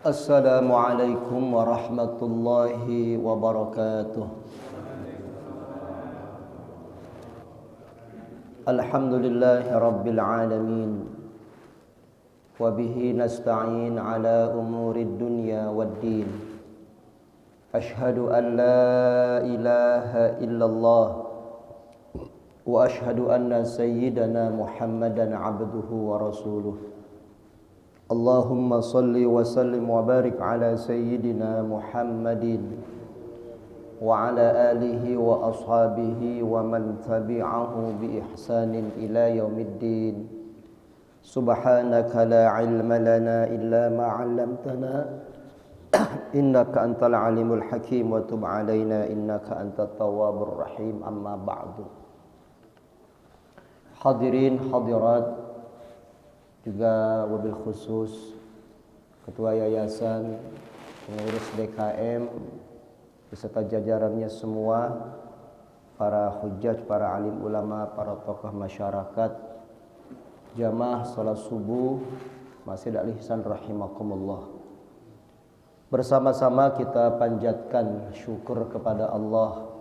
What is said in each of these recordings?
Assalamualaikum warahmatullahi wabarakatuh. Alhamdulillahi rabbil alamin. Wa bihi nasta'in ala umurid dunya waddin. Ashhadu an la ilaha illallah wa ashhadu anna sayyidana Muhammadan abduhu wa rasuluh. Allahumma salli wa sallim wa barik ala sayyidina Muhammadin wa ala alihi wa ashabihi wa man tabi'ahu bi ihsanin ila yaumiddin. Subhanaka la ilma lana illa ma 'allamtana innaka antal alimul hakim wa tub alaina innaka antat tawwabur rahim. Amma ba'du. Hadirin hadirat, juga wabil khusus Ketua Yayasan, pengurus DKM beserta jajarannya semua, para hujjaj, para alim ulama, para tokoh masyarakat, jamaah salat subuh Masjid Al-Ihsan rahimakumullah. Bersama-sama kita panjatkan syukur kepada Allah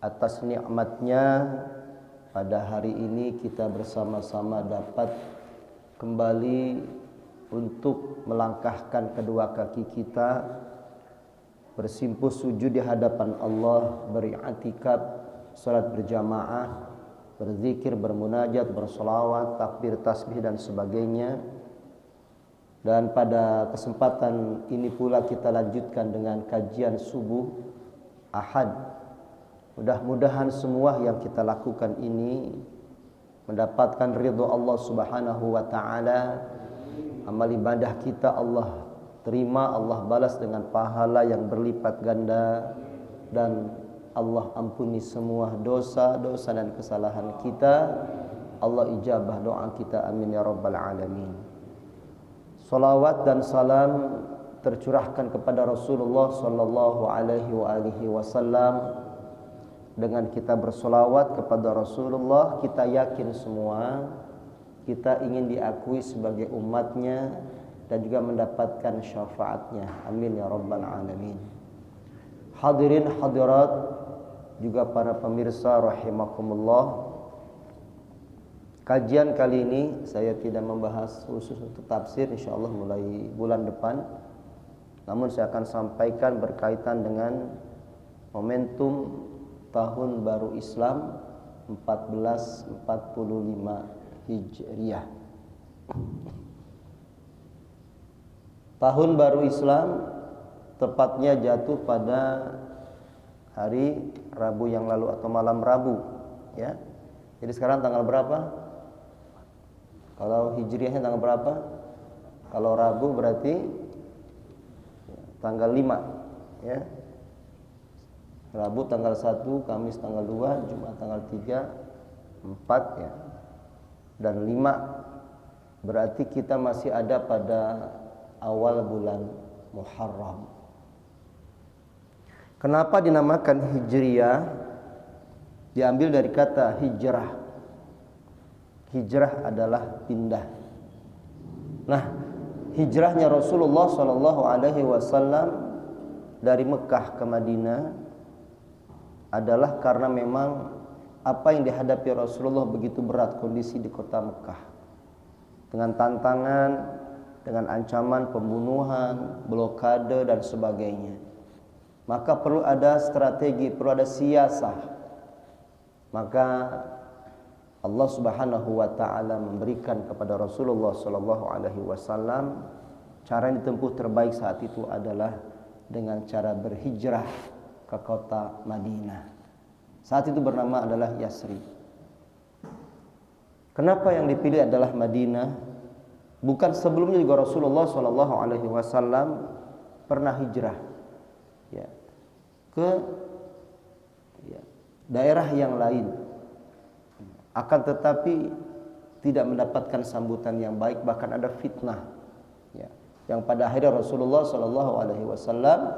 atas nikmatnya pada hari ini kita bersama-sama dapat kembali untuk melangkahkan kedua kaki kita bersimpuh sujud di hadapan Allah, beriktikaf, salat berjamaah, berzikir, bermunajat, bersolawat, takbir, tasbih dan sebagainya. Dan pada kesempatan ini pula kita lanjutkan dengan kajian subuh Ahad. Mudah-mudahan semua yang kita lakukan ini mendapatkan ridho Allah Subhanahu wa taala. Amal ibadah kita Allah terima, Allah balas dengan pahala yang berlipat ganda, dan Allah ampuni semua dosa-dosa dan kesalahan kita. Allah ijabah doa kita, amin ya rabbal alamin. Salawat dan salam tercurahkan kepada Rasulullah sallallahu alaihi wasallam. Dengan kita bersolawat kepada Rasulullah, kita yakin semua kita ingin diakui sebagai umatnya dan juga mendapatkan syafaatnya. Amin ya rabbal alamin. Hadirin hadirat, juga para pemirsa rahimakumullah. Kajian kali ini saya tidak membahas khusus untuk tafsir, insyaallah mulai bulan depan. Namun saya akan sampaikan berkaitan dengan momentum Tahun Baru Islam 1445 Hijriah. Tahun Baru Islam tepatnya jatuh pada hari Rabu yang lalu atau malam Rabu, ya. Jadi sekarang tanggal berapa? Kalau Hijriahnya tanggal berapa? Kalau Rabu berarti tanggal 5, ya. Rabu tanggal 1, Kamis tanggal 2, Jumat tanggal 3, 4 ya. Dan 5 berarti kita masih ada pada awal bulan Muharram. Kenapa dinamakan Hijriah? Diambil dari kata hijrah. Hijrah adalah pindah. Nah, hijrahnya Rasulullah SAW dari Mekah ke Madinah adalah karena memang apa yang dihadapi Rasulullah begitu berat kondisi di kota Mekah, dengan tantangan, dengan ancaman pembunuhan, blokade dan sebagainya. Maka perlu ada strategi, perlu ada siasah. Maka Allah Subhanahu wa taala memberikan kepada Rasulullah sallallahu alaihi wasallam cara yang ditempuh terbaik saat itu adalah dengan cara berhijrah ke kota Madinah. Saat itu bernama adalah Yasrib. Kenapa yang dipilih adalah Madinah? Bukan sebelumnya juga Rasulullah sallallahu alaihi wasallam pernah hijrah, ya, ke daerah yang lain. Akan tetapi tidak mendapatkan sambutan yang baik, bahkan ada fitnah, ya, yang pada akhirnya Rasulullah sallallahu alaihi wasallam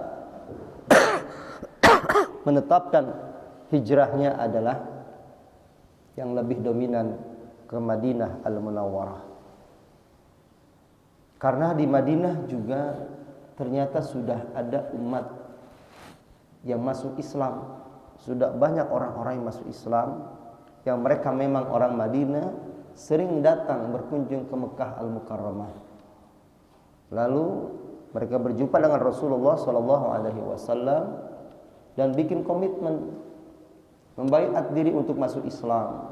menetapkan hijrahnya adalah yang lebih dominan ke Madinah Al-Munawwarah. Karena di Madinah juga ternyata sudah ada umat yang masuk Islam, sudah banyak orang-orang yang masuk Islam, yang mereka memang orang Madinah, sering datang berkunjung ke Mekah Al-Mukarramah. Lalu mereka berjumpa dengan Rasulullah SAW dan bikin komitmen membaiat diri untuk masuk Islam.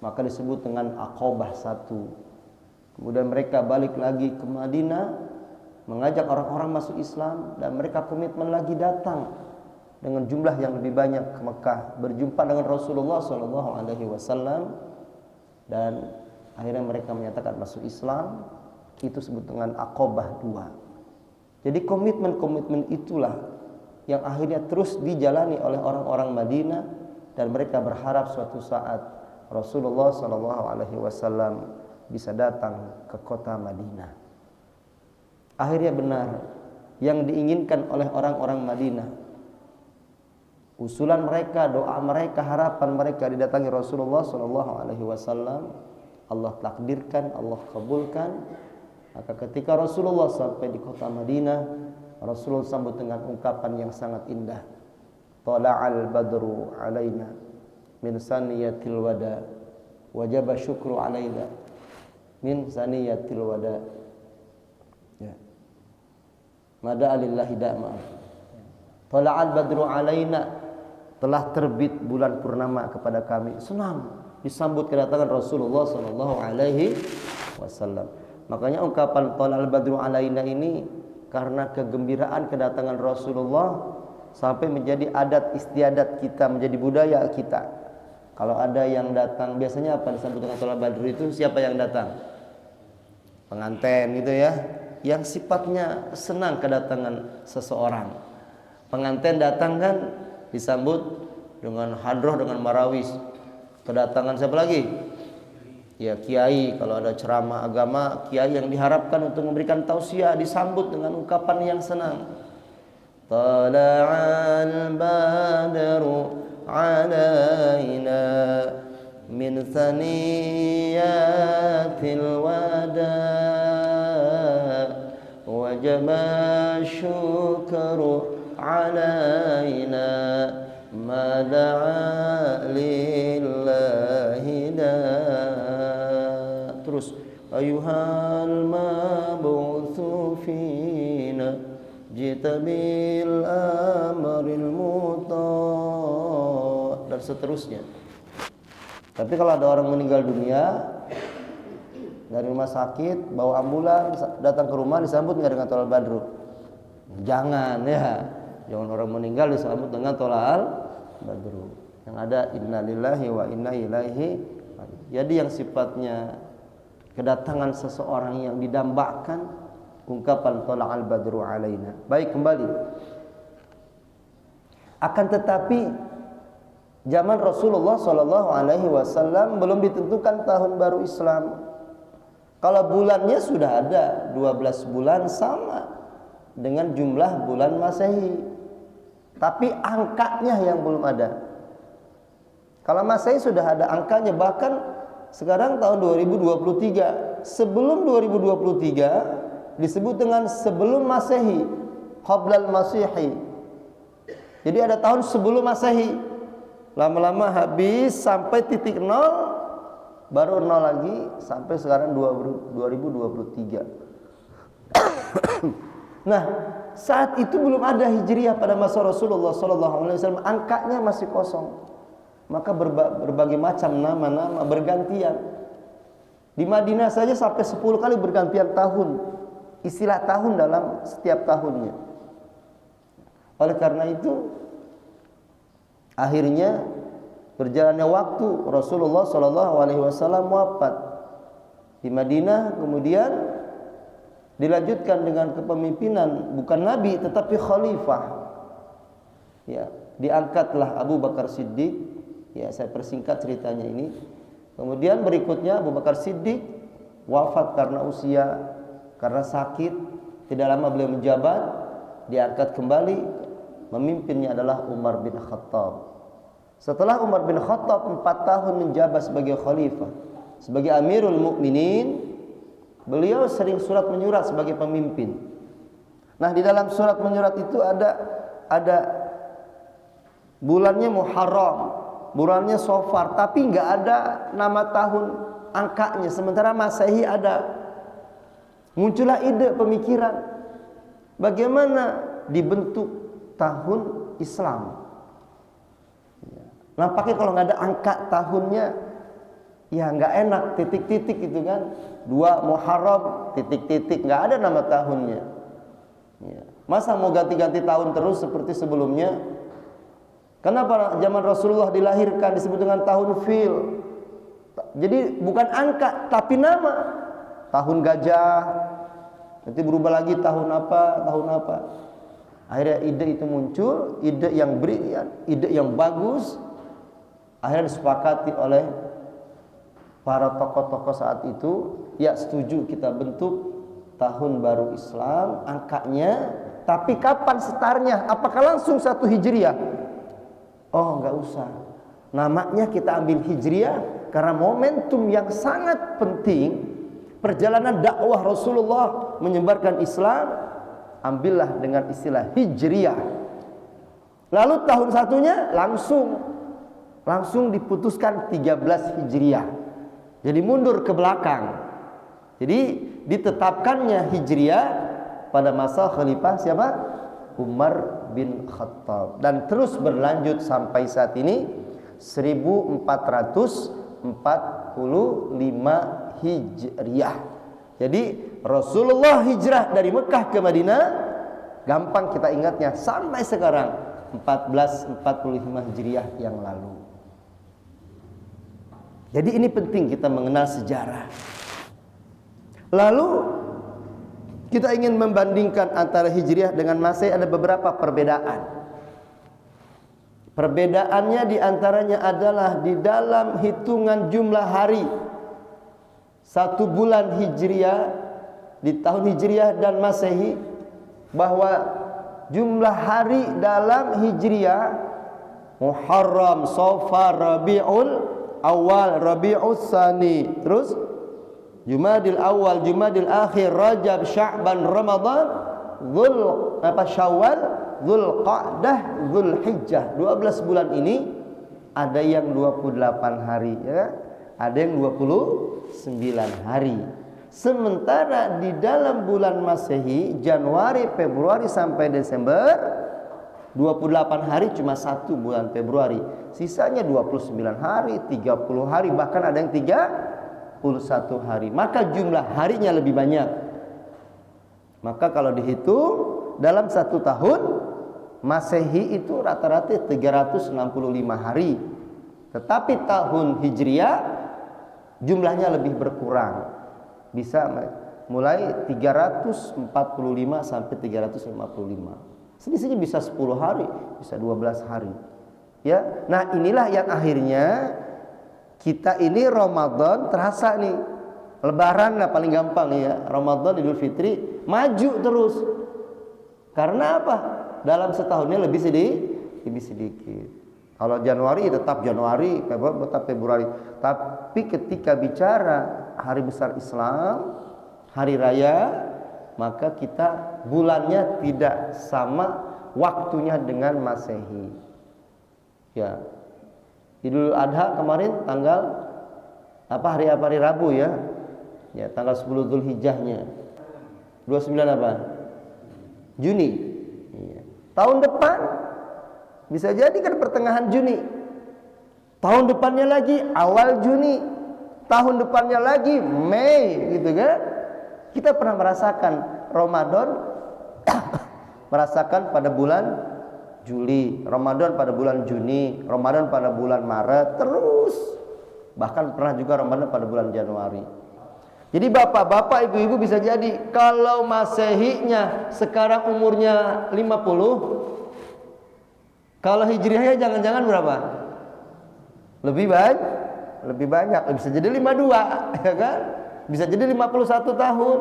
Maka disebut dengan Aqabah 1. Kemudian mereka balik lagi ke Madinah, mengajak orang-orang masuk Islam, dan mereka komitmen lagi datang dengan jumlah yang lebih banyak ke Mekah, berjumpa dengan Rasulullah SAW, dan akhirnya mereka menyatakan masuk Islam. Itu disebut dengan Aqabah 2. Jadi komitmen-komitmen itulah yang akhirnya terus dijalani oleh orang-orang Madinah, dan mereka berharap suatu saat Rasulullah SAW bisa datang ke kota Madinah. Akhirnya benar yang diinginkan oleh orang-orang Madinah. Usulan mereka, doa mereka, harapan mereka didatangi Rasulullah SAW, Allah takdirkan, Allah kabulkan. Maka ketika Rasulullah sampai di kota Madinah, Rasulullah sambut dengan ungkapan yang sangat indah. Tala'al badru alaina min saniyatil wada, wajaba syukru alaina min saniyatil wada. Ya. Mada alillahi da'ma. Tala'al badru alaina, telah terbit bulan purnama kepada kami. Senang disambut kedatangan Rasulullah SAW. Makanya ungkapan tala'al badru alaina ini karena kegembiraan kedatangan Rasulullah sampai menjadi adat istiadat kita, menjadi budaya kita. Kalau ada yang datang, biasanya apa disambut dengan tala'al badru itu? Siapa yang datang? Pengantin gitu ya, yang sifatnya senang kedatangan seseorang. Pengantin datang kan disambut dengan hadroh, dengan marawis. Kedatangan siapa lagi? Ya kiai. Kalau ada ceramah agama, kiai yang diharapkan untuk memberikan tausiah disambut dengan ungkapan yang senang. Tala'al badru alaina min thaniyatil wada, wajaba syukru alaina ma da'a lillahi da. Terus ayuhal mab'utsu fina jita bil amril muta, dan seterusnya. Tapi kalau ada orang meninggal dunia dari rumah sakit, bawa ambulan, datang ke rumah disambut nggak dengan tala'al badru? Jangan ya, jangan orang meninggal disambut dengan tala'al badru. Yang ada innalillahi wa inna ilaihi. Jadi yang sifatnya kedatangan seseorang yang didambakan, ungkapan tala'al badru alaina. Baik, kembali. Akan tetapi zaman Rasulullah SAW belum ditentukan tahun baru Islam. Kalau bulannya sudah ada 12 bulan sama dengan jumlah bulan Masehi, tapi angkanya yang belum ada. Kalau Masehi sudah ada angkanya, bahkan sekarang tahun 2023. Sebelum 2023 disebut dengan sebelum Masehi, qablal Masihi. Jadi ada tahun sebelum Masehi. Lama-lama habis sampai titik nol, baru nol lagi sampai sekarang 2023. Nah, saat itu belum ada hijriah pada masa Rasulullah SAW, angkanya masih kosong. Maka berbagai macam nama-nama bergantian. Di Madinah saja sampai 10 kali bergantian tahun, istilah tahun dalam setiap tahunnya. Oleh karena itu, akhirnya berjalannya waktu, Rasulullah SAW wafat di Madinah, kemudian dilanjutkan dengan kepemimpinan bukan nabi tetapi khalifah. Ya, diangkatlah Abu Bakar Siddiq. Ya, saya persingkat ceritanya ini. Kemudian berikutnya Abu Bakar Siddiq wafat karena usia, karena sakit. Tidak lama beliau menjabat, diangkat kembali. Memimpinnya adalah Umar bin Khattab. Setelah Umar bin Khattab 4 tahun menjabat sebagai khalifah, sebagai Amirul Mukminin, beliau sering surat menyurat sebagai pemimpin. Nah, di dalam surat menyurat itu ada bulannya Muharram, bulannya Safar, tapi nggak ada nama tahun angkanya. Sementara Masehi ada. Muncullah ide pemikiran bagaimana dibentuk tahun Islam. Nampaknya kalau nggak ada angka tahunnya, ya nggak enak, titik-titik itu kan. 2 Muharram, titik-titik, nggak ada nama tahunnya. Ya. Masa mau ganti-ganti tahun terus seperti sebelumnya? Kenapa zaman Rasulullah dilahirkan disebut dengan tahun fil? Jadi bukan angka, tapi nama. Tahun gajah, nanti berubah lagi tahun apa. Akhirnya ide itu muncul, ide yang brilian, ide yang bagus. Akhirnya disepakati oleh para tokoh-tokoh saat itu, ya setuju kita bentuk tahun baru Islam, angkanya, tapi kapan setarnya? Apakah langsung 1 Hijriah? Oh, enggak usah. Namanya kita ambil Hijriah karena momentum yang sangat penting. Perjalanan dakwah Rasulullah menyebarkan Islam, ambillah dengan istilah Hijriah. Lalu tahun satunya langsung diputuskan 13 Hijriah. Jadi mundur ke belakang. Jadi ditetapkannya Hijriah pada masa Khalifah siapa? Umar bin Khattab. Dan terus berlanjut sampai saat ini 1445 Hijriah. Jadi Rasulullah hijrah dari Mekah ke Madinah, gampang kita ingatnya sampai sekarang 1445 Hijriah yang lalu. Jadi ini penting kita mengenal sejarah. Lalu kita ingin membandingkan antara Hijriah dengan Masehi, ada beberapa perbedaan. Perbedaannya diantaranya adalah di dalam hitungan jumlah hari. 1 bulan Hijriah di tahun Hijriah dan Masehi, bahwa jumlah hari dalam Hijriah Muharram, Safar, Rabiul Awal, Rabiul Tsani, terus Jumadil Awal, Jumadil Akhir, Rajab, Sya'ban, Ramadan, Syawal, Dzulqa'dah, Dzulhijjah. 12 bulan ini ada yang 28 hari ya. Ada yang 29 hari. Sementara di dalam bulan Masehi, Januari, Februari sampai Desember, 28 hari cuma 1 bulan Februari. Sisanya 29 hari, 30 hari, bahkan ada yang 31 hari. Maka jumlah harinya lebih banyak. Maka kalau dihitung dalam 1 tahun Masehi itu rata-rata 365 hari. Tetapi tahun Hijriah jumlahnya lebih berkurang, bisa mulai 345 sampai 355. Selisihnya bisa 10 hari, bisa 12 hari. Ya, nah inilah yang akhirnya kita ini Ramadan terasa nih. Lebaran lah paling gampang ya. Ramadan, Idul Fitri maju terus. Karena apa? Dalam setahunnya lebih sedikit. Kalau Januari tetap Januari, Februari tetap Februari. Tapi ketika bicara hari besar Islam, hari raya, maka kita bulannya tidak sama waktunya dengan Masehi. Ya. Idul Adha kemarin tanggal apa, hari Rabu ya. Ya, tanggal 10 Dzulhijjahnya. 29 apa? Juni. Ya. Tahun depan bisa jadi kan pertengahan Juni. Tahun depannya lagi awal Juni. Tahun depannya lagi Mei, gitu kan? Kita pernah merasakan Ramadan merasakan pada bulan Juli, Ramadan pada bulan Juni, Ramadan pada bulan Maret, terus bahkan pernah juga Ramadan pada bulan Januari. Jadi bapak-bapak, ibu-ibu bisa jadi kalau Masehinya sekarang umurnya 50, kalau Hijriahnya jangan-jangan berapa? Lebih banyak, bisa jadi 52, ya kan? Bisa jadi 51 tahun.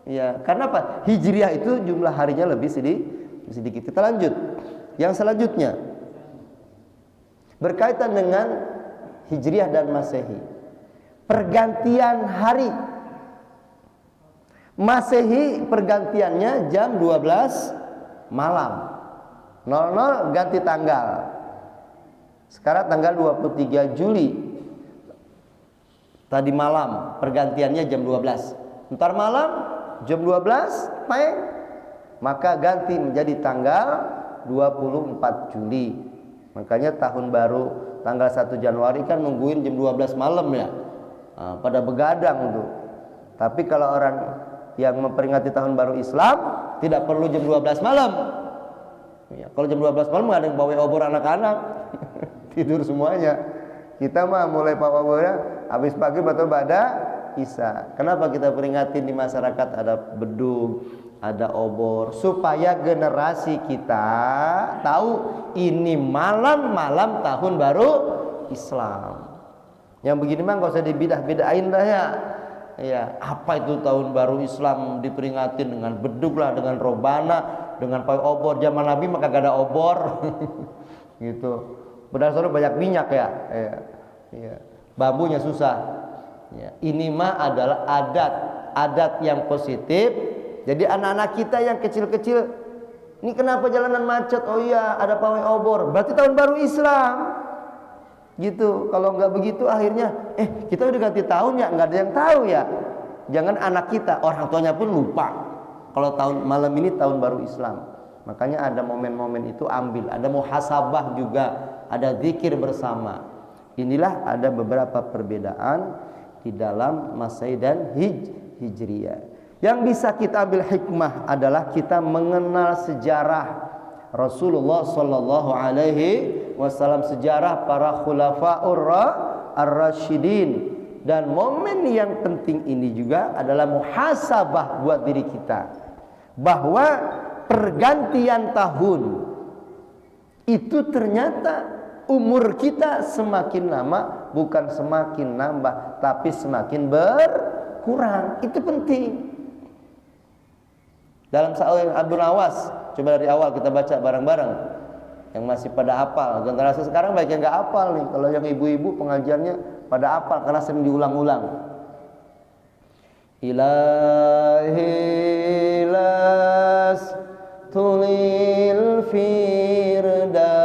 Ya, karena apa? Hijriah itu jumlah harinya lebih sedikit. Kita lanjut. Yang selanjutnya berkaitan dengan Hijriah dan Masehi. Pergantian hari. Masehi pergantiannya jam 12 malam. 00 ganti tanggal. Sekarang tanggal 23 Juli. Tadi malam pergantiannya jam 12. Ntar malam jam 12 maka ganti menjadi tanggal 24 Juli. Makanya tahun baru tanggal 1 Januari kan nungguin jam 12 malam ya. Pada begadang tuh. Tapi kalau orang yang memperingati tahun baru Islam tidak perlu jam 12 malam ya, kalau jam 12 malam nggak ada yang bawa obor anak-anak tidur semuanya. Kita mah mulai bawa obornya habis pagi atau pada Isya. Kenapa kita peringatin di masyarakat ada bedug, ada obor, supaya generasi kita tahu ini malam tahun baru Islam. Yang begini mah nggak usah dibedah-bedain dah ya. Ya, apa itu tahun baru Islam diperingatin dengan bedug lah, dengan robana, dengan pawai obor. Zaman Nabi maka gak ada obor, gitu. Padahal soalnya banyak minyak ya. Bambunya susah. Ya, ini mah adalah adat yang positif. Jadi anak-anak kita yang kecil-kecil, ini kenapa jalanan macet? Oh iya, ada pawai obor. Berarti tahun baru Islam. Gitu. Kalau nggak begitu akhirnya kita udah ganti tahun ya, nggak ada yang tahu ya. Jangan anak kita, orang tuanya pun lupa kalau tahun malam ini tahun baru Islam. Makanya ada momen-momen itu ambil, ada muhasabah juga, ada zikir bersama. Inilah ada beberapa perbedaan di dalam Masehi dan Hijriyah. Yang bisa kita ambil hikmah adalah kita mengenal sejarah Rasulullah sallallahu alaihi wasallam, sejarah para khulafaur ar-rasyidin. Dan momen yang penting ini juga adalah muhasabah buat diri kita, bahwa pergantian tahun itu ternyata umur kita semakin lama bukan semakin nambah, tapi semakin berkurang. Itu penting. Dalam Sa'al Abdul Nawas, coba dari awal kita baca bareng-bareng. Yang masih pada hafal, generasi sekarang banyak yang nggak hafal nih. Kalau yang ibu-ibu pengajiannya pada hafal karena sering diulang-ulang. Ilahi las tulil firdausi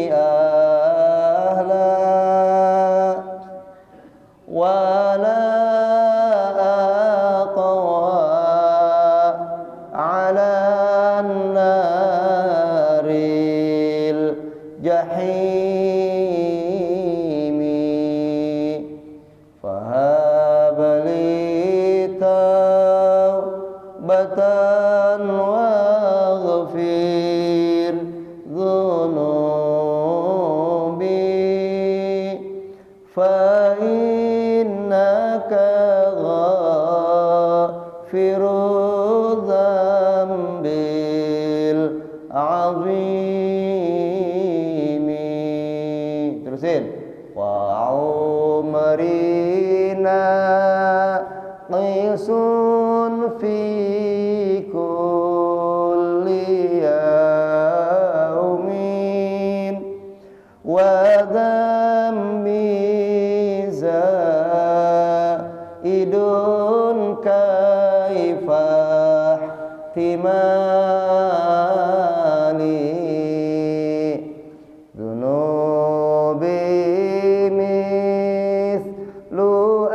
ahla wala fi kulli yaumin wa dhammi zaidun kaifah timali dunubi mithlu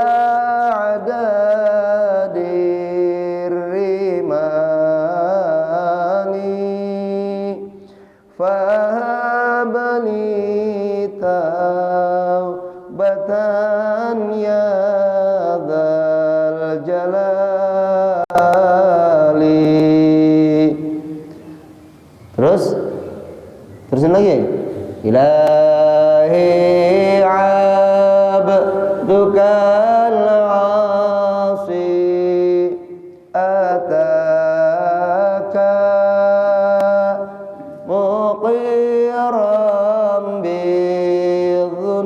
terusin lagi. Ilahi abdukal asi ataka muqiram bidhunubi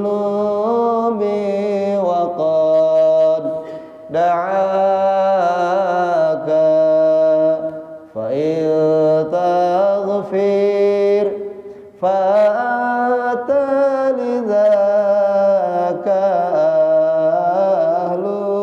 wa qad da'aka fa taghfir fa'ata lidzaka ahlu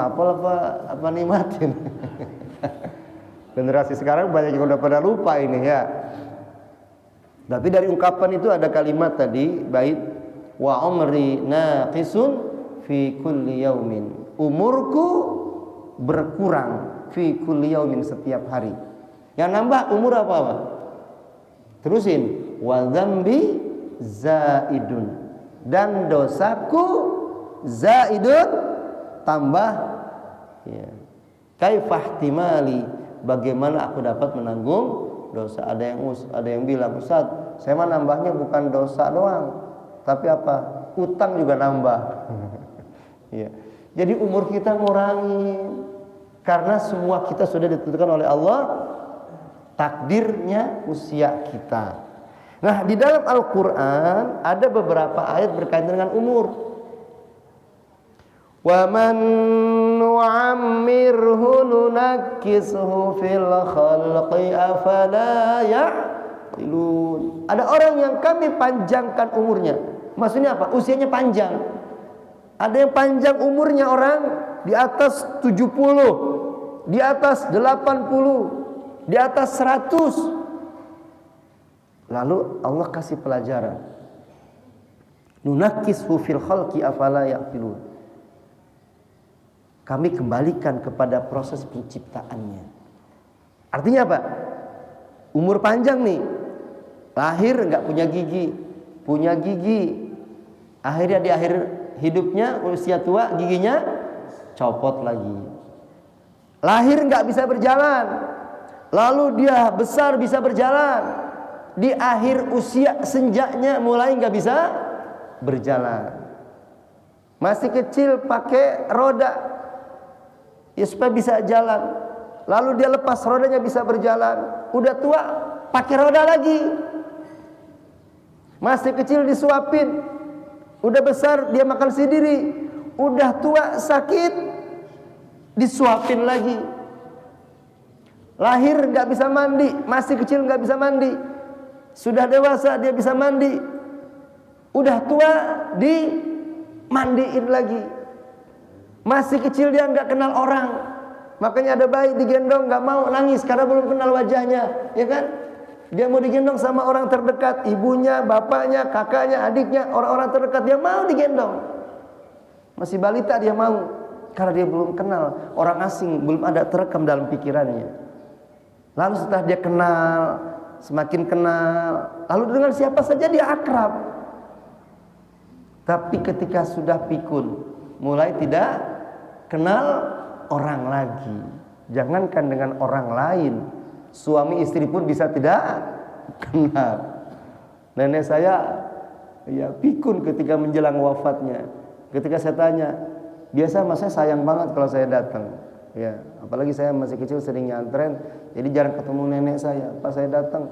hafal apa nikmatin. Generasi sekarang banyak yang udah pada lupa ini ya. Tapi dari ungkapan itu ada kalimat tadi, bait wa umri naqisun fi kulli yaumin. Umurku berkurang fi kulli yaumin, setiap hari. Yang nambah umur apa? Terusin, wa dzambi zaidun, dan dosaku zaidun, tambah ya. Kaifahtimali, bagaimana aku dapat menanggung dosa? Ada yang bilang, Ustaz, saya mah nambahnya bukan dosa doang, tapi apa? Utang juga nambah. Ya. Jadi umur kita ngurangi, karena semua kita sudah ditentukan oleh Allah takdirnya usia kita. Nah, di dalam Al-Qur'an ada beberapa ayat berkaitan dengan umur. Wa man nu'ammirhu nunakkishu fil khalqi afala ya'qilun. Ada orang yang kami panjangkan umurnya. Maksudnya apa? Usianya panjang. Ada yang panjang umurnya orang di atas 70, di atas 80, di atas 100. Lalu Allah kasih pelajaran. Nunakkishu fil khalqi afala ya'qilun. Kami kembalikan kepada proses penciptaannya. Artinya apa? Umur panjang nih, lahir nggak punya gigi, punya gigi, akhirnya di akhir hidupnya usia tua giginya copot lagi. Lahir nggak bisa berjalan, lalu dia besar bisa berjalan, di akhir usia senjanya mulai nggak bisa berjalan. Masih kecil pakai roda, ya supaya bisa jalan, lalu dia lepas rodanya bisa berjalan. Udah tua pakai roda lagi. Masih kecil disuapin, udah besar dia makan sendiri. Udah tua sakit disuapin lagi. Lahir nggak bisa mandi, masih kecil nggak bisa mandi. Sudah dewasa dia bisa mandi. Udah tua dimandiin lagi. Masih kecil dia nggak kenal orang, makanya ada bayi digendong nggak mau, nangis karena belum kenal wajahnya, ya kan? Dia mau digendong sama orang terdekat, ibunya, bapaknya, kakaknya, adiknya, orang-orang terdekat, dia mau digendong. Masih balita dia mau, karena dia belum kenal orang asing, belum ada terekam dalam pikirannya. Lalu setelah dia kenal, semakin kenal, lalu dengan siapa saja dia akrab. Tapi ketika sudah pikun, mulai tidak kenal orang lagi. Jangankan dengan orang lain, suami istri pun bisa tidak kenal. Nenek saya ya pikun ketika menjelang wafatnya. Ketika saya tanya, biasa mas saya sayang banget kalau saya datang. Ya, apalagi saya masih kecil sering nyantren, jadi jarang ketemu nenek saya. Pas saya datang,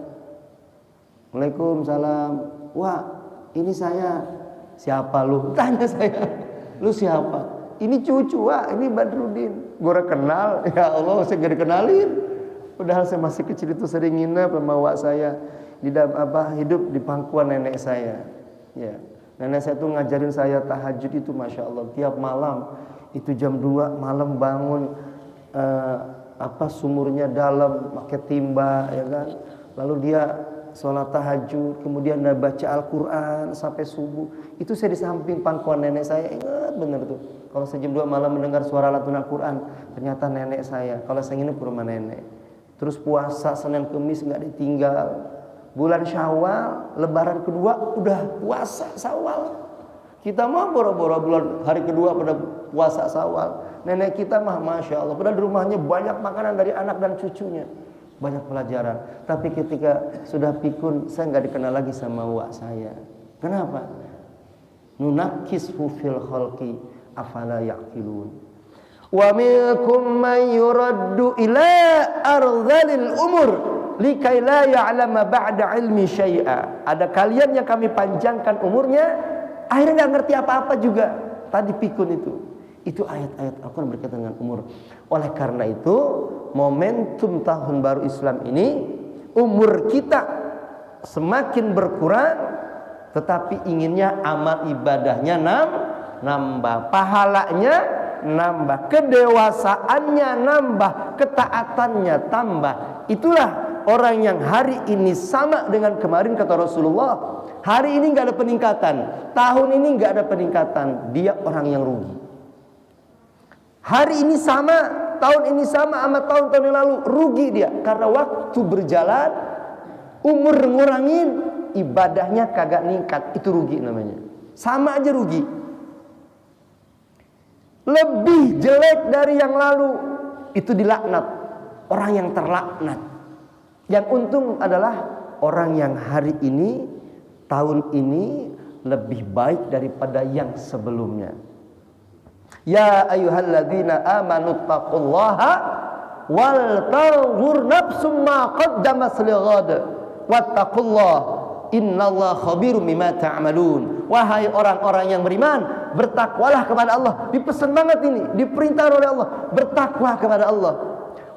Waalaikumsalam. Wah, ini saya. Siapa lu? Tanya saya. Lu siapa? Ini cucu, wah ini Badrudin. Gue kenal, ya Allah saya gak dikenalin. Padahal saya masih kecil itu sering nginep sama wak saya di hidup di pangkuan nenek saya. Ya, nenek saya tuh ngajarin saya tahajud itu, masya Allah, tiap malam itu jam 2 malam bangun, sumurnya dalam pakai timba, ya kan. Lalu dia sholat tahajud, kemudian dia baca Al-Quran sampai subuh. Itu saya di samping pangkuan nenek saya. Ingat bener tuh, kalau saya jam 2 malam mendengar suara lantunan Al-Quran, ternyata nenek saya. Kalau saya nginep ke rumah nenek. Terus puasa Senin Kemis nggak ditinggal. Bulan Syawal, Lebaran kedua udah puasa Syawal. Kita mah boro-boro bulan hari kedua pada puasa Syawal. Nenek kita mah masya Allah, padahal di rumahnya banyak makanan dari anak dan cucunya, banyak pelajaran. Tapi ketika sudah pikun, saya nggak dikenal lagi sama wak saya. Kenapa? Nunakkishu fil khalqi afala ya'qilun. Wa minkum man yuraddu ila ardhalil umur likai la ya'lama ba'da ilmi syai'a. Ada kalian yang kami panjangkan umurnya, akhirnya nggak ngerti apa-apa juga. Tadi pikun itu ayat-ayat Al-Quran berkaitan dengan umur. Oleh karena itu, momentum tahun baru Islam ini, umur kita semakin berkurang, tetapi inginnya amal ibadahnya nambah, pahalanya nambah, kedewasaannya nambah, ketaatannya tambah. Itulah orang yang hari ini sama dengan kemarin, kata Rasulullah. Hari ini nggak ada peningkatan, tahun ini nggak ada peningkatan, dia orang yang rugi. Hari ini sama, tahun ini sama tahun-tahun yang lalu, rugi dia. Karena waktu berjalan, umur ngurangin, ibadahnya kagak ningkat, itu rugi namanya. Sama aja rugi. Lebih jelek dari yang lalu, itu dilaknat, orang yang terlaknat. Yang untung adalah orang yang hari ini, tahun ini lebih baik daripada yang sebelumnya. Ya ayyuhalladzina amanu taqullaha wal tanzur nafsum ma qaddamat lighad wattaqullah innallaha khabirum bima ta'malun. Wahai orang-orang yang beriman, bertakwalah kepada Allah. Dipesan banget ini, diperintah oleh Allah, bertakwa kepada Allah.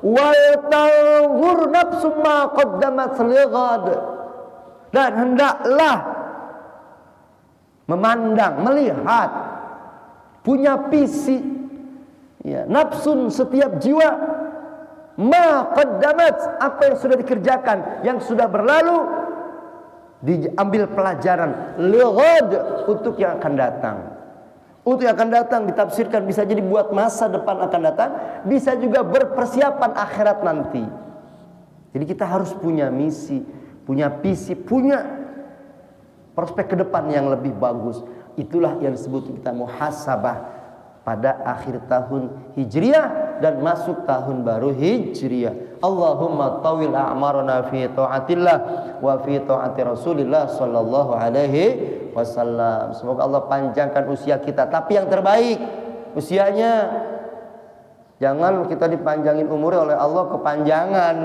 Wal tanzur nafsum ma qaddamat lighad, dan hendaklah memandang, melihat, punya visi, ya, nafsun, setiap jiwa, ma qaddamat, apa yang sudah dikerjakan, yang sudah berlalu, diambil pelajaran, lighad, untuk yang akan datang. Untuk yang akan datang ditafsirkan bisa jadi buat masa depan akan datang, bisa juga berpersiapan akhirat nanti. Jadi kita harus punya misi, punya visi, punya prospek ke depan yang lebih bagus. Itulah yang disebut kita muhasabah pada akhir tahun Hijriah dan masuk tahun baru Hijriah. Allahumma tawil a'marana fi ta'atillah wa fi ta'ati Rasulillah sallallahu alaihi wasallam. Semoga Allah panjangkan usia kita, tapi yang terbaik usianya. Jangan kita dipanjangin umurnya oleh Allah kepanjangan.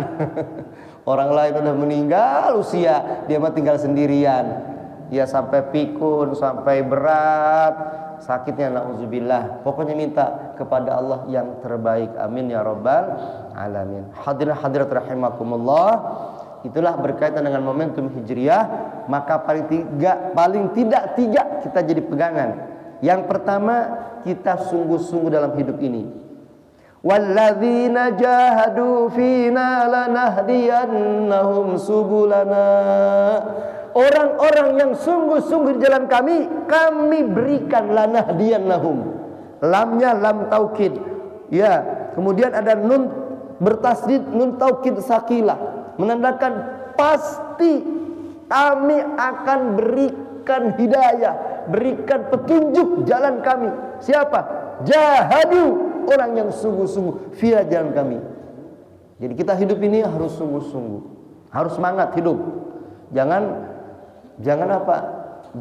Orang lain udah meninggal usia, dia mah tinggal sendirian. Dia sampai pikun, sampai berat, sakitnya na'udzubillah. Pokoknya minta kepada Allah yang terbaik. Amin ya rabbal alamin. Hadirin hadirat rahimakumullah, itulah berkaitan dengan momentum Hijriah. Maka paling tidak tiga kita jadi pegangan. Yang pertama, kita sungguh-sungguh dalam hidup ini. Walladzina jahadu fina lanahdiyannahum subulana. Orang-orang yang sungguh-sungguh di jalan kami berikan lanahdiyannahum. Lamnya lam taukid. Ya, kemudian ada nun bertasdid, nun taukid sakilah, menandakan pasti kami akan berikan hidayah, berikan petunjuk jalan kami. Siapa? Jahadu, orang yang sungguh-sungguh via jalan kami. Jadi kita hidup ini harus sungguh-sungguh, harus semangat hidup. Jangan apa?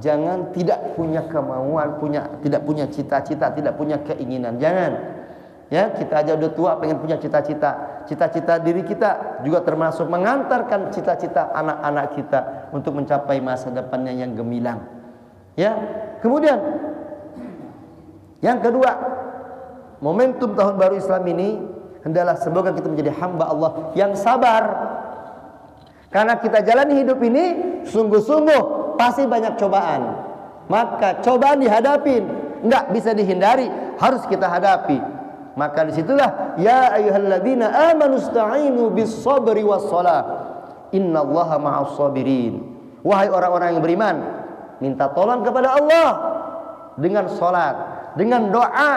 Jangan tidak punya kemauan, tidak punya cita-cita, tidak punya keinginan. Jangan. Ya, kita aja udah tua pengen punya cita-cita. Cita-cita diri kita juga termasuk mengantarkan cita-cita anak-anak kita untuk mencapai masa depannya yang gemilang. Ya. Kemudian yang kedua, momentum tahun baru Islam ini hendaklah semoga kita menjadi hamba Allah yang sabar. Karena kita jalani hidup ini sungguh-sungguh, pasti banyak cobaan. Maka cobaan dihadapin, enggak bisa dihindari, harus kita hadapi. Maka disitulah ya ayyuhalladzina amanu ista'inu bis-sabri was-shalah. Innallaha ma'as sabirin. Wahai orang-orang yang beriman, minta tolong kepada Allah dengan salat, dengan doa.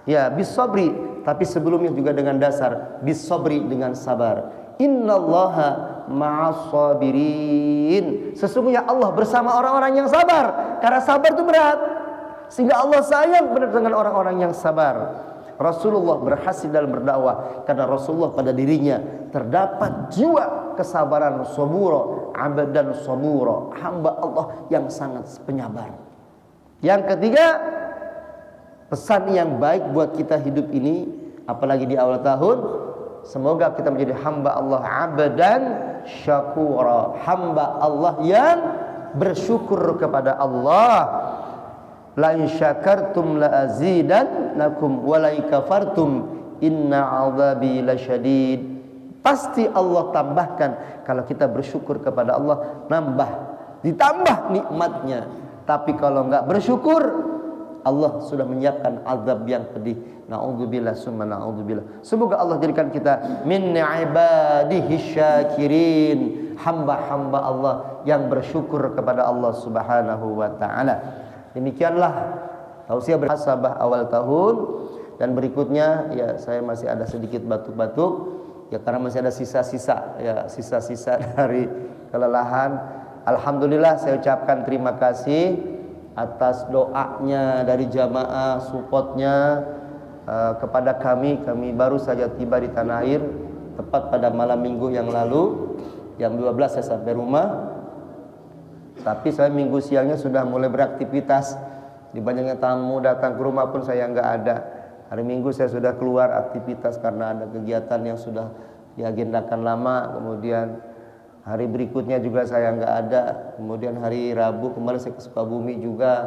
Ya, bis-sabri, tapi sebelumnya juga dengan dasar bis-sabri, dengan sabar. Innallaha ma'as sabirin. Sesungguhnya Allah bersama orang-orang yang sabar. Karena sabar itu berat, sehingga Allah sayang benar dengan orang-orang yang sabar. Rasulullah berhasil dalam berdakwah karena Rasulullah pada dirinya terdapat jiwa kesabaran, sabura, abdan sabura, hamba Allah yang sangat penyabar. Yang ketiga, pesan yang baik buat kita hidup ini, apalagi di awal tahun, semoga kita menjadi hamba Allah abdan syakura, hamba Allah yang bersyukur kepada Allah. La in syakartum la azidannakum wa la in kafartum inna 'adzabi lasyadid. Pasti Allah tambahkan kalau kita bersyukur kepada Allah, nambah, ditambah nikmatnya. Tapi kalau enggak bersyukur, Allah sudah menyiapkan azab yang pedih. Na'udzubillah summa na'udzubillah. Semoga Allah jadikan kita min ibadihi syakirin, hamba-hamba Allah yang bersyukur kepada Allah Subhanahu wa taala. Demikianlah tausiah berhasabah awal tahun. Dan berikutnya ya saya masih ada sedikit batuk-batuk ya karena masih ada sisa-sisa dari kelelahan. Alhamdulillah saya ucapkan terima kasih atas doanya dari jamaah, supportnya kepada kami. Kami baru saja tiba di tanah air tepat pada malam minggu yang lalu, jam 12 saya sampai rumah. Tapi saya minggu siangnya sudah mulai beraktivitas. Di banyaknya tamu datang ke rumah pun saya nggak ada. Hari Minggu saya sudah keluar aktivitas karena ada kegiatan yang sudah diagendakan lama. Kemudian hari berikutnya juga saya nggak ada. Kemudian hari Rabu kemarin saya ke Sukabumi juga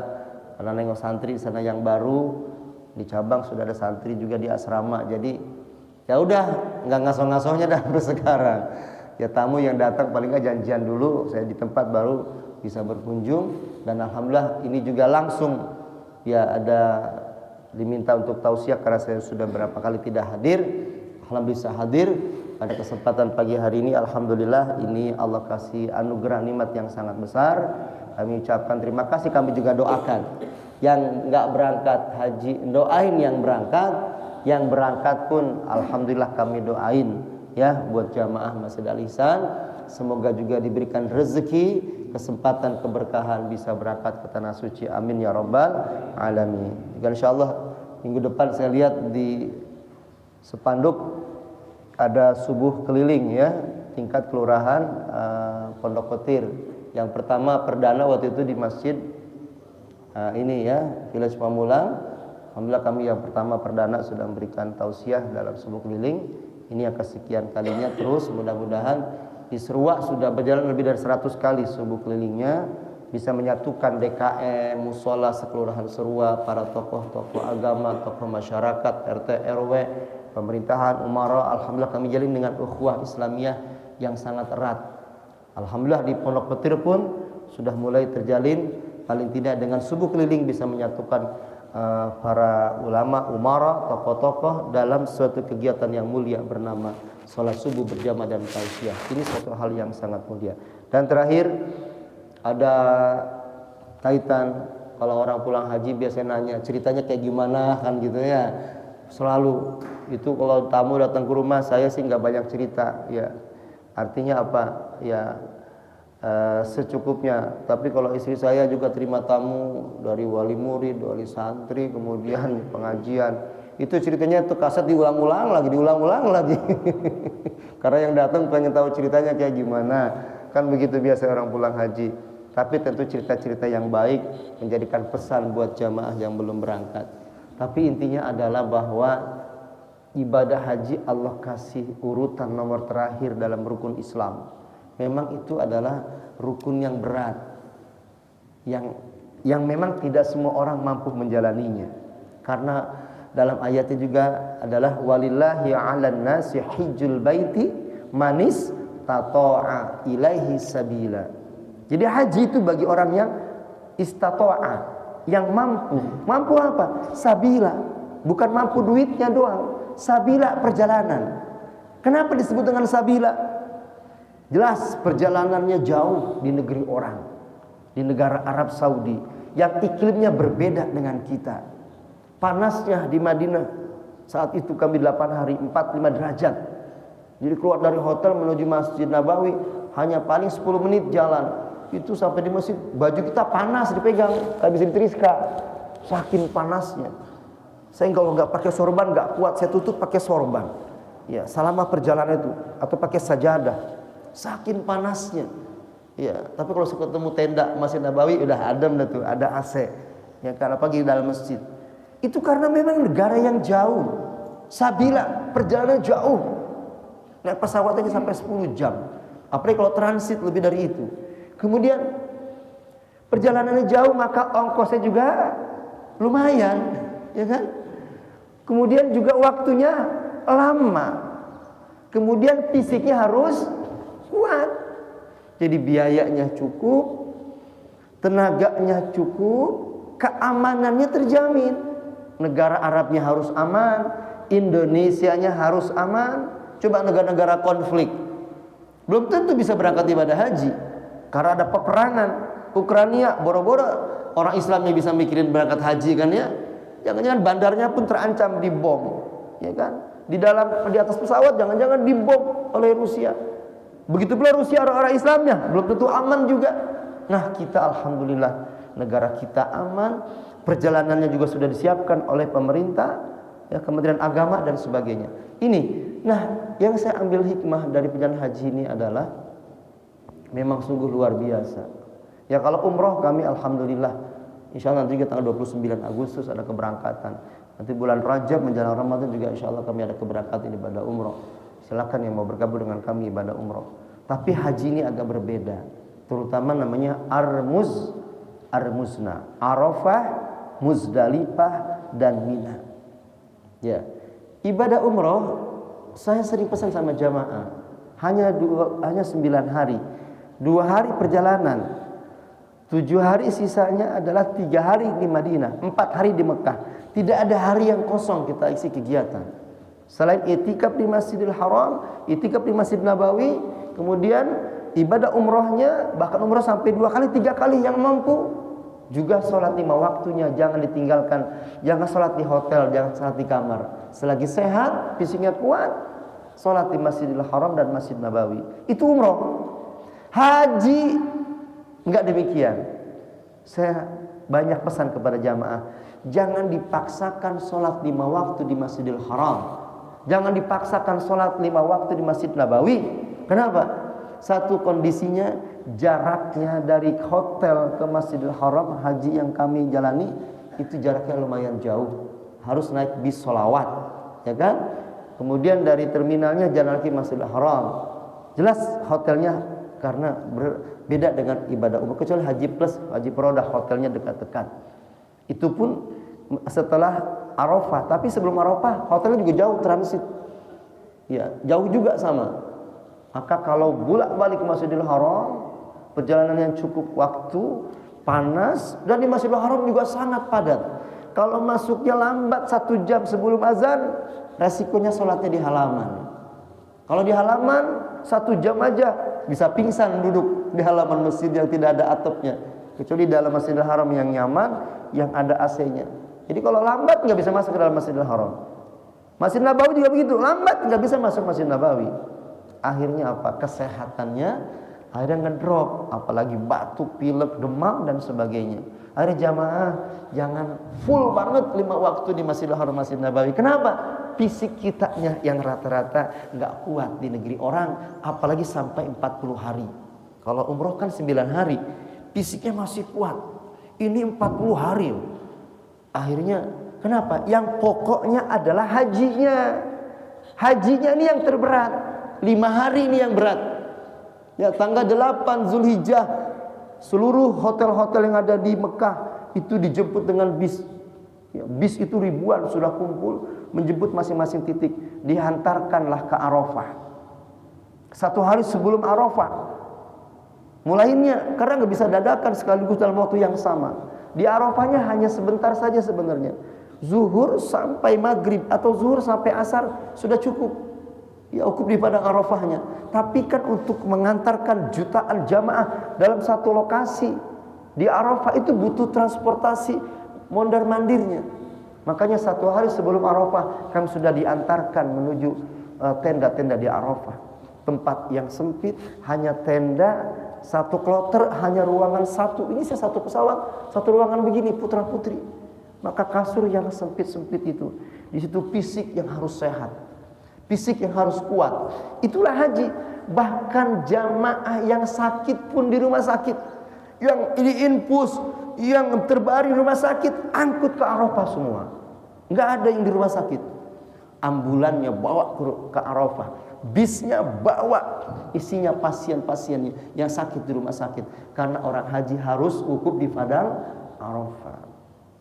karena nengok santri di sana yang baru. Di cabang sudah ada santri juga di asrama. Jadi ya udah nggak ngasoh-ngasohnya dah sekarang. Ya tamu yang datang paling nggak janjian dulu. Saya di tempat baru bisa berkunjung. Dan alhamdulillah ini juga langsung ya ada diminta untuk tausiah karena saya sudah berapa kali tidak hadir. Alhamdulillah bisa hadir pada kesempatan pagi hari ini. Alhamdulillah ini Allah kasih anugerah nikmat yang sangat besar. Kami ucapkan terima kasih. Kami juga doakan yang nggak berangkat haji, doain yang berangkat. Yang berangkat pun alhamdulillah kami doain ya buat jamaah Masjid Al-Ihsan. Semoga juga diberikan rezeki, kesempatan, keberkahan bisa berangkat ke tanah suci. Amin ya rabbal alamin. Dan insyaallah minggu depan saya lihat di spanduk ada subuh keliling ya, tingkat kelurahan Pondok Petir. Yang pertama perdana waktu itu di masjid ini ya, Village Pamulang. Alhamdulillah kami yang pertama perdana sudah memberikan tausiah dalam subuh keliling. Ini yang kesekian kalinya, terus mudah-mudahan di Seruak sudah berjalan lebih dari 100 kali subuh kelilingnya, bisa menyatukan DKM, musola sekelurahan Seruak, para tokoh-tokoh agama, tokoh masyarakat, RT, RW, pemerintahan, umara. Alhamdulillah kami jalin dengan ukhuwah Islamiyah yang sangat erat. Alhamdulillah di Pondok Petir pun sudah mulai terjalin, paling tidak dengan subuh keliling bisa menyatukan para ulama, umara, tokoh-tokoh dalam suatu kegiatan yang mulia bernama sholat subuh berjamaah dan tausiah. Ini suatu hal yang sangat mulia. Dan terakhir ada kaitan kalau orang pulang haji biasanya nanya ceritanya kayak gimana kan gitu ya. Selalu itu kalau tamu datang ke rumah saya sih nggak banyak cerita ya. Artinya apa ya, secukupnya. Tapi kalau istri saya juga terima tamu dari wali murid, wali santri, kemudian pengajian. Itu ceritanya itu kaset diulang-ulang lagi. Karena yang datang pengen tahu ceritanya kayak gimana. Kan begitu biasa orang pulang haji. Tapi tentu cerita-cerita yang baik menjadikan pesan buat jamaah yang belum berangkat. Tapi intinya adalah bahwa ibadah haji Allah kasih urutan nomor terakhir dalam rukun Islam. Memang itu adalah rukun yang berat. Yang memang tidak semua orang mampu menjalaninya. Karena dalam ayatnya juga adalah walillahi 'alan nasi hijjul baiti manis tata'a ilaihi sabila. Jadi haji itu bagi orang yang istata'a, yang mampu. Mampu apa? Sabila. Bukan mampu duitnya doang. Sabila perjalanan. Kenapa disebut dengan sabila? Jelas perjalanannya jauh di negeri orang, di negara Arab Saudi yang iklimnya berbeda dengan kita. Panasnya di Madinah saat itu kami 8 hari 45 derajat. Jadi keluar dari hotel menuju Masjid Nabawi hanya paling 10 menit jalan. Itu sampai di masjid baju kita panas dipegang, nggak bisa diteriskan. Saking panasnya. Saya kalau nggak pakai sorban nggak kuat, saya tutup pakai sorban. Ya, selama perjalanan itu atau pakai sajadah. Saking panasnya. Ya, tapi kalau ketemu tenda Masjid Nabawi udah adem dah tuh, ada AC. Ya, karena pagi dalam masjid. Itu karena memang negara yang jauh. Sabila, perjalanan jauh. Naik pesawat aja sampai 10 jam. Apalagi kalau transit lebih dari itu. Kemudian perjalanannya jauh maka ongkosnya juga lumayan, ya kan? Kemudian juga waktunya lama. Kemudian fisiknya harus kuat. Jadi biayanya cukup, tenaganya cukup, keamanannya terjamin. Negara Arabnya harus aman, Indonesianya harus aman. Coba negara-negara konflik, belum tentu bisa berangkat ibadah haji karena ada peperangan. Ukraina, boro-boro orang Islamnya bisa mikirin berangkat haji kan ya. Jangan-jangan bandarnya pun terancam dibom, ya kan? Di atas pesawat jangan-jangan dibom oleh Rusia. Begitu pula Rusia orang-orang Islamnya belum tentu aman juga. Nah, kita alhamdulillah negara kita aman, perjalanannya juga sudah disiapkan oleh pemerintah, ya, Kementerian Agama dan sebagainya. Ini, nah, yang saya ambil hikmah dari perjalanan haji ini adalah memang sungguh luar biasa. Ya, kalau umroh kami alhamdulillah insya Allah nanti juga tanggal 29 Agustus ada keberangkatan. Nanti bulan Rajab menjelang Ramadan juga insya Allah kami ada keberangkatan ibadah umroh. Silakan yang mau bergabung dengan kami ibadah umroh. Tapi haji ini agak berbeda, terutama namanya Armuzna, Arafah, Muzdalifah dan Mina. Ya, ibadah umroh saya sering pesan sama jamaah hanya 9 hari, 2 hari perjalanan. 7 hari sisanya adalah 3 hari di Madinah, 4 hari di Mekah. Tidak ada hari yang kosong kita isi kegiatan. Selain itikaf di Masjidil Haram, itikaf di Masjid Nabawi, kemudian ibadah umrohnya, bahkan umroh sampai 2 kali, 3 kali yang mampu. Juga sholat 5 waktunya, jangan ditinggalkan. Jangan sholat di hotel, jangan sholat di kamar. Selagi sehat, fisiknya kuat, sholat di Masjidil Haram dan Masjid Nabawi. Itu umroh. Haji enggak demikian. Saya banyak pesan kepada jamaah, jangan dipaksakan sholat 5 waktu di Masjidil Haram, jangan dipaksakan sholat 5 waktu di Masjid Nabawi. Kenapa? Satu, kondisinya jaraknya dari hotel ke Masjidil Haram haji yang kami jalani itu jaraknya lumayan jauh, harus naik bis sholawat, ya kan? Kemudian dari terminalnya jalan ke Masjidil Haram, jelas hotelnya karena beda dengan ibadah umroh, kecuali haji plus, haji perodah, hotelnya dekat-dekat. Itu pun setelah Arafah, tapi sebelum Arafah hotelnya juga jauh, transit. Ya, jauh juga sama. Maka kalau bolak-balik ke Masjidil Haram, perjalanan yang cukup waktu, panas, dan di Masjidil Haram juga sangat padat. Kalau masuknya lambat 1 jam sebelum azan, resikonya sholatnya di halaman. Kalau di halaman 1 jam aja bisa pingsan duduk di halaman masjid yang tidak ada atapnya, kecuali dalam Masjidil Haram yang nyaman, yang ada AC-nya. Jadi kalau lambat nggak bisa masuk ke dalam Masjidil Haram. Masjid Nabawi juga begitu, lambat nggak bisa masuk Masjid Nabawi. Akhirnya apa? Kesehatannya akhirnya ngedrop, apalagi batuk, pilek, demam dan sebagainya. Akhirnya jamaah jangan full banget 5 waktu di Masjidil Haram, Masjid Nabawi. Kenapa? Fisik kitanya yang rata-rata nggak kuat di negeri orang, apalagi sampai 40 hari. Kalau umroh kan 9 hari, fisiknya masih kuat. Ini 40 hari. Akhirnya kenapa? Yang pokoknya adalah hajinya. Hajinya ini yang terberat. 5 hari ini yang berat. Ya, tanggal 8 Zulhijjah, seluruh hotel-hotel yang ada di Mekah itu dijemput dengan bis. Ya, bis itu ribuan sudah kumpul menjemput masing-masing titik, dihantarkanlah ke Arafah. 1 hari sebelum Arafah mulainya, karena nggak bisa dadakan sekaligus dalam waktu yang sama. Di Arafahnya hanya sebentar saja sebenarnya, zuhur sampai maghrib atau zuhur sampai asar sudah cukup. Ya, cukup di padang Arafahnya. Tapi kan untuk mengantarkan jutaan jamaah dalam satu lokasi di Arafah itu butuh transportasi mondar-mandirnya. Makanya 1 hari sebelum Arafah kami sudah diantarkan menuju tenda-tenda di Arafah. Tempat yang sempit, hanya tenda, 1 kloter, hanya ruangan 1. Ini saya 1 pesawat, 1 ruangan begini, putra-putri. Maka kasur yang sempit-sempit itu, di situ fisik yang harus sehat, fisik yang harus kuat. Itulah haji. Bahkan jamaah yang sakit pun di rumah sakit, yang ini infus, yang terbaring di rumah sakit, angkut ke Arafah semua. Nggak ada yang di rumah sakit. Ambulannya bawa ke Arafah, bisnya bawa, isinya pasien-pasiennya yang sakit di rumah sakit. Karena orang haji harus wukuf di padang Arafah.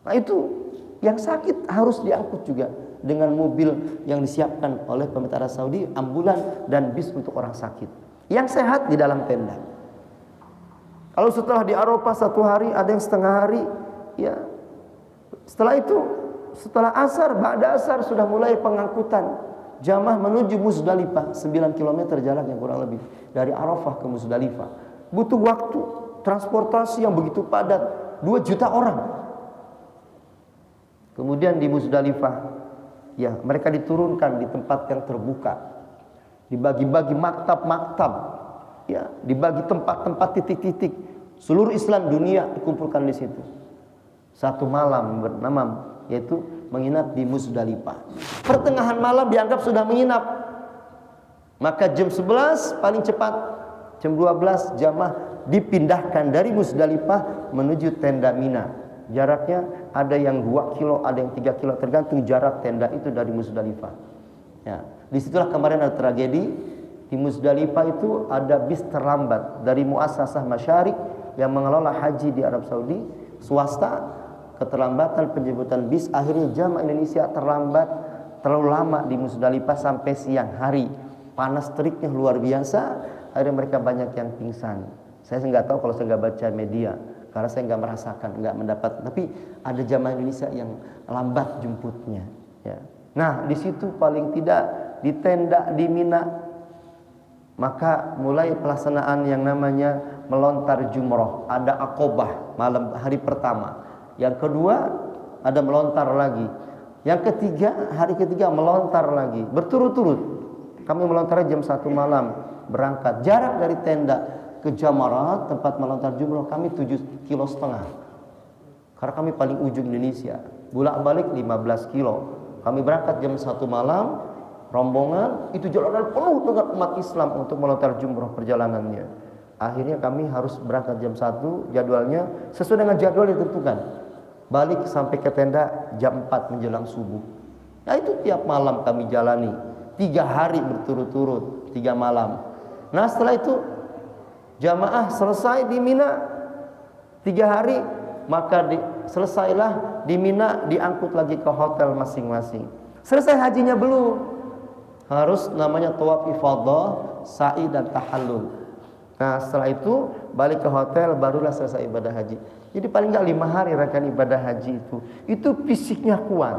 Nah itu, yang sakit harus diangkut juga dengan mobil yang disiapkan oleh pemerintah Arab Saudi, ambulan dan bis untuk orang sakit. Yang sehat di dalam tenda. Kalau setelah di Arafah 1 hari, ada yang setengah hari, ya Setelah itu, setelah asar, ba'da asar sudah mulai pengangkutan jamaah menuju Muzdalifah, 9 km jaraknya kurang lebih dari Arafah ke Muzdalifah. Butuh waktu transportasi yang begitu padat, 2 juta orang. Kemudian di Muzdalifah, ya mereka diturunkan di tempat yang terbuka, dibagi-bagi maktab-maktab, ya dibagi tempat-tempat titik-titik. Seluruh Islam dunia dikumpulkan di situ. Satu malam bernama yaitu menginap di Muzdalifah. Pertengahan malam dianggap sudah menginap. Maka jam 11 paling cepat, jam 12 jamaah dipindahkan dari Muzdalifah menuju tenda Mina. Jaraknya ada yang 2 kilo, ada yang 3 kilo, tergantung jarak tenda itu dari Muzdalifah. Ya, disitulah kemarin ada tragedi di Muzdalifah. Itu ada bis terlambat dari Muassasah Masyarik yang mengelola haji di Arab Saudi, swasta. Keterlambatan penjemputan bis, akhirnya jamaah Indonesia terlambat terlalu lama di Muzdalifah sampai siang hari. Panas teriknya luar biasa, akhirnya mereka banyak yang pingsan. Saya nggak tahu kalau saya nggak baca media, karena saya nggak merasakan, nggak mendapat. Tapi ada jamaah Indonesia yang lambat jemputnya. Ya. Nah, di situ paling tidak di tenda di Mina, maka mulai pelaksanaan yang namanya melontar jumroh. Ada Aqobah malam hari pertama. Yang kedua ada melontar lagi. Yang ketiga, hari ketiga melontar lagi. Berturut-turut. Kami melontar jam 1 malam berangkat. Jarak dari tenda ke Jamarat tempat melontar jumroh kami 7,5 kilo. Karena kami paling ujung Indonesia. Bolak-balik 15 kilo. Kami berangkat jam 1 malam, rombongan itu jalanan penuh dengan umat Islam untuk melontar jumroh perjalanannya. Akhirnya kami harus berangkat jam 1, jadwalnya sesuai dengan jadwal yang ditentukan. Balik sampai ke tenda jam 4 menjelang subuh. Nah itu tiap malam kami jalani 3 hari berturut-turut, 3 malam. Nah setelah itu jamaah selesai di Mina 3 hari, maka selesailah di Mina, diangkut lagi ke hotel masing-masing. Selesai hajinya belum, harus namanya tawaf ifadah, sa'i dan tahallul. Nah setelah itu balik ke hotel, barulah selesai ibadah haji. Jadi paling nggak 5 hari rangkaian ibadah haji itu fisiknya kuat.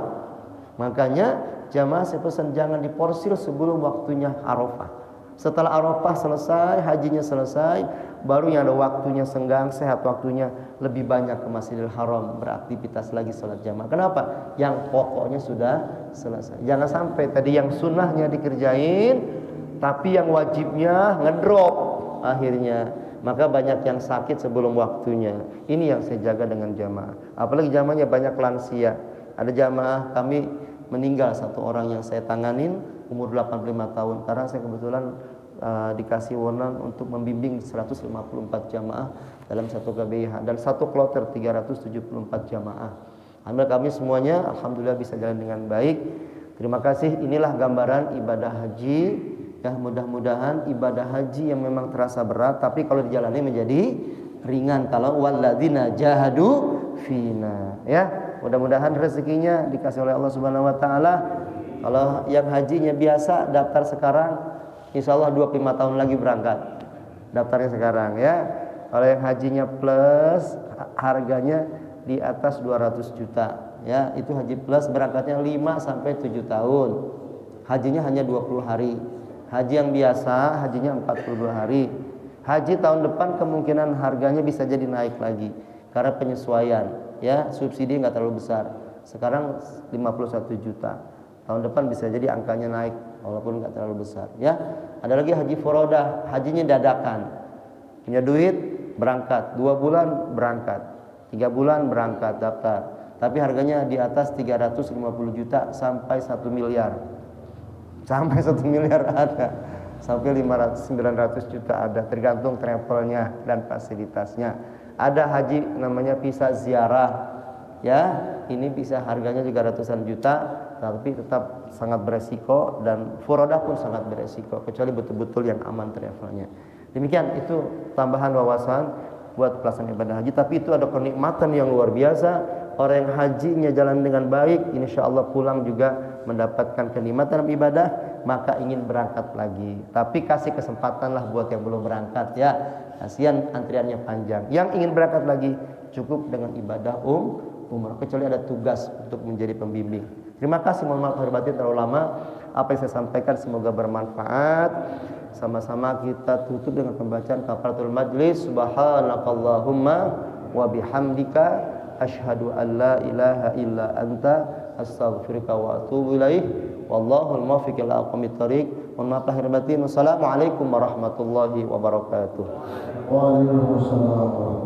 Makanya jamaah saya pesan jangan diporsir sebelum waktunya Arafah. Setelah Arafah selesai, hajinya selesai, baru yang ada waktunya senggang, sehat waktunya lebih banyak ke Masjidil Haram, beraktivitas lagi sholat jamaah. Kenapa? Yang pokoknya sudah selesai. Jangan sampai tadi yang sunnahnya dikerjain, tapi yang wajibnya ngedrop akhirnya. Maka banyak yang sakit sebelum waktunya. Ini yang saya jaga dengan jamaah. Apalagi jamaahnya banyak lansia. Ada jamaah kami meninggal satu orang yang saya tanganin, umur 85 tahun. Karena saya kebetulan dikasih wewenang untuk membimbing 154 jamaah dalam satu KBIH dan satu kloter 374 jamaah. Alhamdulillah kami semuanya alhamdulillah bisa jalan dengan baik. Terima kasih. Inilah gambaran ibadah haji. Ya, mudah-mudahan ibadah haji yang memang terasa berat, tapi kalau dijalani menjadi ringan. Kalau walladzina jahadu fina, ya mudah-mudahan rezekinya dikasih oleh Allah Subhanahu Wa Taala. Kalau yang hajinya biasa daftar sekarang, insya Allah 25 tahun lagi berangkat. Daftarnya sekarang ya. Kalau yang hajinya plus, harganya di atas 200 juta. Ya, itu haji plus, berangkatnya 5 sampai 7 tahun. Hajinya hanya 20 hari. Haji yang biasa hajinya 42 hari. Haji tahun depan kemungkinan harganya bisa jadi naik lagi karena penyesuaian, ya subsidi nggak terlalu besar. Sekarang 51 juta. Tahun depan bisa jadi angkanya naik walaupun nggak terlalu besar. Ya, ada lagi haji furodah, hajinya dadakan. Punya duit berangkat, 2 bulan berangkat, 3 bulan berangkat daftar. Tapi harganya di atas 350 juta sampai 1 miliar. Sampai 1 miliar ada, sampai 500-900 juta ada, tergantung travelnya dan fasilitasnya. Ada haji namanya visa ziarah, ya ini bisa harganya juga ratusan juta, tapi tetap sangat beresiko, dan furodah pun sangat beresiko, kecuali betul-betul yang aman travelnya. Demikian itu tambahan wawasan buat pelaksanaan ibadah haji. Tapi itu ada kenikmatan yang luar biasa. Orang yang hajinya jalan dengan baik, insya Allah pulang juga mendapatkan kenikmatan ibadah, maka ingin berangkat lagi. Tapi kasih kesempatan lah buat yang belum berangkat ya. Kasihan antriannya panjang. Yang ingin berangkat lagi cukup dengan ibadah umrah kecuali ada tugas untuk menjadi pembimbing. Terima kasih, mohon maaf lahir batin terlalu lama. Apa yang saya sampaikan semoga bermanfaat. Sama-sama kita tutup dengan pembacaan kafaratul majlis. Subhanakallahumma wa bihamdika asyhadu an la ilaha illa anta astaghfiruka wa atubu ilaih. Wallahul muwaffiq ila aqwamit thoriq. Mohon maaf lahir batin. Wassalamualaikum warahmatullahi wabarakatuh. Waalaikumsalam.